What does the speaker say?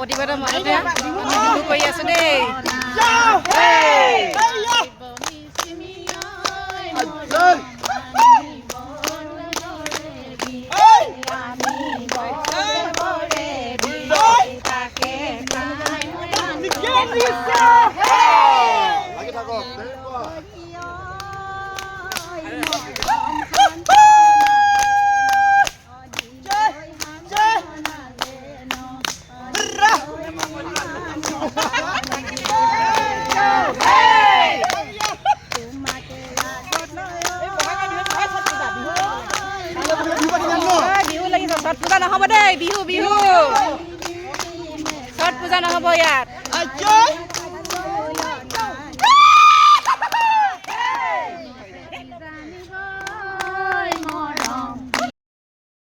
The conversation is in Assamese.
প্ৰতিবাদৰ মাজতে আমি বিহু কৰি আছো দেই ছট পূজা নহ'ব দেই বিহু বিহু ছট পূজা নহ'ব ইয়াত